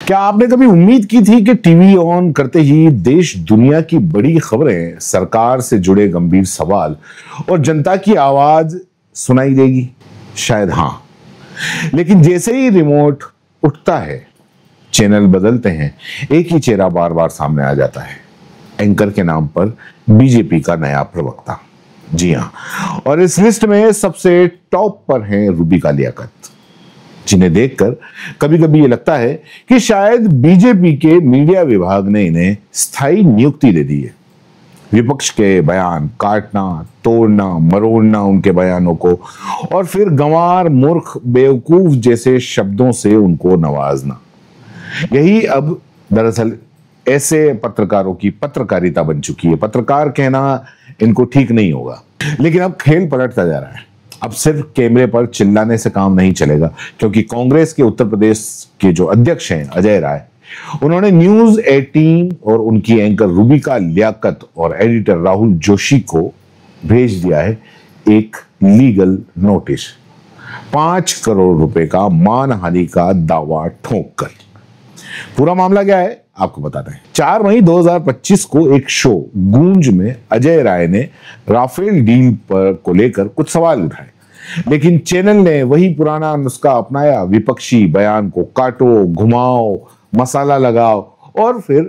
क्या आपने कभी उम्मीद की थी कि टीवी ऑन करते ही देश दुनिया की बड़ी खबरें, सरकार से जुड़े गंभीर सवाल और जनता की आवाज सुनाई देगी? शायद हां, लेकिन जैसे ही रिमोट उठता है, चैनल बदलते हैं, एक ही चेहरा बार बार सामने आ जाता है। एंकर के नाम पर बीजेपी का नया प्रवक्ता। जी हां, और इस लिस्ट में सबसे टॉप पर हैं रूबिका लियाकत, जिन्हें देखकर कभी कभी ये लगता है कि शायद बीजेपी के मीडिया विभाग ने इन्हें स्थायी नियुक्ति दे दी है। विपक्ष के बयान काटना, तोड़ना, मरोड़ना उनके बयानों को, और फिर गंवार, मूर्ख, बेवकूफ जैसे शब्दों से उनको नवाजना, यही अब दरअसल ऐसे पत्रकारों की पत्रकारिता बन चुकी है। पत्रकार कहना इनको ठीक नहीं होगा, लेकिन अब खेल पलटता जा रहा है। अब सिर्फ कैमरे पर चिल्लाने से काम नहीं चलेगा, क्योंकि कांग्रेस के उत्तर प्रदेश के जो अध्यक्ष हैं अजय राय, उन्होंने न्यूज 18 और उनकी एंकर रूबिका लियाकत और एडिटर राहुल जोशी को भेज दिया है एक लीगल नोटिस, 5 करोड़ रुपए का मानहानि का दावा ठोंक कर। पूरा मामला क्या है आपको बताते हैं। 4 मई 2025 को एक शो गूंज में अजय राय ने राफेल डील पर को लेकर कुछ सवाल उठाए, लेकिन चैनल ने वही पुराना नुस्खा अपनाया। विपक्षी बयान को काटो, घुमाओ, मसाला लगाओ और फिर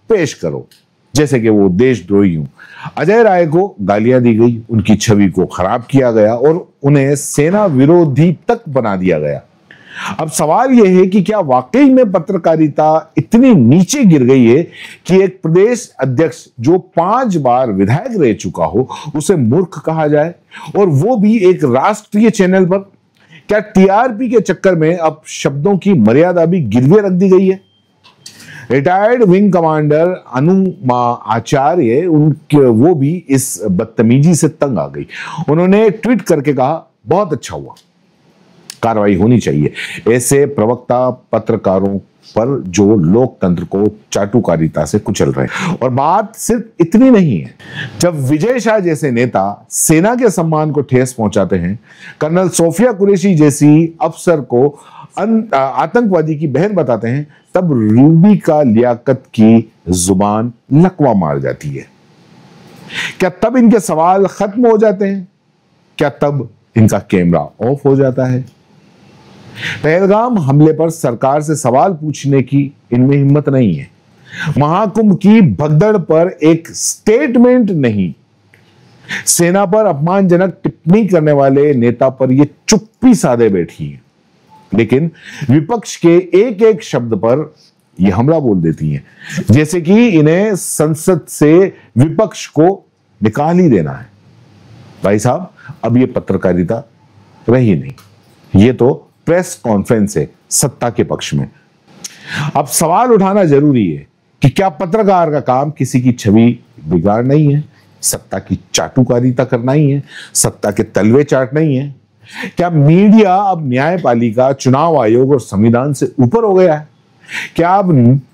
पेश करो जैसे कि वो देशद्रोही हूं। अजय राय को गालियां दी गई, उनकी छवि को खराब किया गया और उन्हें सेना विरोधी तक बना दिया गया। अब सवाल यह है कि क्या वाकई में पत्रकारिता इतनी नीचे गिर गई है कि एक प्रदेश अध्यक्ष जो 5 बार विधायक रह चुका हो, उसे मूर्ख कहा जाए, और वो भी एक राष्ट्रीय चैनल पर? क्या टीआरपी के चक्कर में अब शब्दों की मर्यादा भी गिरवे रख दी गई है? रिटायर्ड विंग कमांडर अनुमा आचार्य, उनके वो भी इस बदतमीजी से तंग आ गई। उन्होंने ट्वीट करके कहा, बहुत अच्छा हुआ, कार्रवाई होनी चाहिए ऐसे प्रवक्ता पत्रकारों पर जो लोकतंत्र को चाटुकारिता से कुचल रहे हैं। और बात सिर्फ इतनी नहीं है, जब विजय शाह जैसे नेता सेना के सम्मान को ठेस पहुंचाते हैं, कर्नल सोफिया कुरैशी जैसी अफसर को आतंकवादी की बहन बताते हैं, तब रूबिका लियाकत की जुबान लकवा मार जाती है। क्या तब इनके सवाल खत्म हो जाते हैं? क्या तब इनका कैमरा ऑफ हो जाता है? पहलगाम हमले पर सरकार से सवाल पूछने की इनमें हिम्मत नहीं है। महाकुंभ की भगदड़ पर एक स्टेटमेंट नहीं, सेना पर अपमानजनक टिप्पणी करने वाले नेता पर ये चुप्पी साधे बैठी है, लेकिन विपक्ष के एक एक शब्द पर ये हमला बोल देती हैं, जैसे कि इन्हें संसद से विपक्ष को निकाल ही देना है। भाई साहब, अब ये पत्रकारिता रही नहीं, ये तो प्रेस कॉन्फ्रेंस है सत्ता के पक्ष में। अब सवाल उठाना जरूरी है कि क्या पत्रकार का काम किसी की छवि बिगाड़ना ही है, सत्ता की चाटुकारिता करना ही है, सत्ता के तलवे चाटना ही है? क्या मीडिया अब न्यायपालिका, चुनाव आयोग और संविधान से ऊपर हो गया है? क्या अब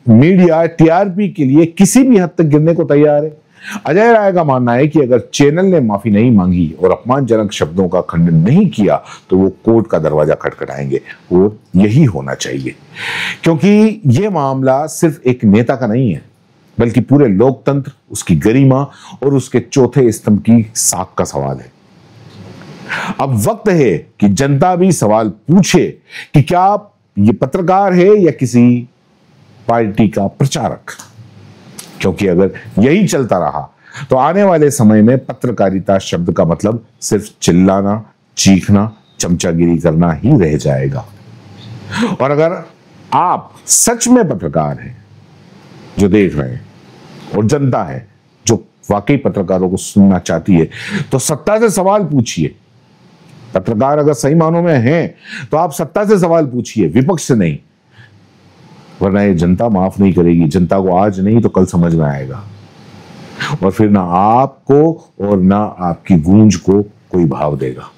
मीडिया टीआरपी के लिए किसी भी हद तक गिरने को तैयार है? अजय राय का मानना है कि अगर चैनल ने माफी नहीं मांगी और अपमानजनक शब्दों का खंडन नहीं किया तो वो कोर्ट का दरवाजा खटखटाएंगे। वो यही होना चाहिए, क्योंकि ये मामला सिर्फ एक नेता का नहीं है, बल्कि पूरे लोकतंत्र, उसकी गरिमा और उसके चौथे स्तंभ की साख का सवाल है। अब वक्त है कि जनता भी सवाल पूछे कि क्या ये पत्रकार है या किसी पार्टी का प्रचारक, क्योंकि अगर यही चलता रहा तो आने वाले समय में पत्रकारिता शब्द का मतलब सिर्फ चिल्लाना, चीखना, चमचागिरी करना ही रह जाएगा। और अगर आप सच में पत्रकार हैं जो देख रहे हैं, और जनता है जो वाकई पत्रकारों को सुनना चाहती है, तो सत्ता से सवाल पूछिए। पत्रकार अगर सही मानों में हैं तो आप सत्ता से सवाल पूछिए, विपक्ष से नहीं, वरना ये जनता माफ नहीं करेगी। जनता को आज नहीं तो कल समझ में आएगा, और फिर ना आपको और ना आपकी गूंज को कोई भाव देगा।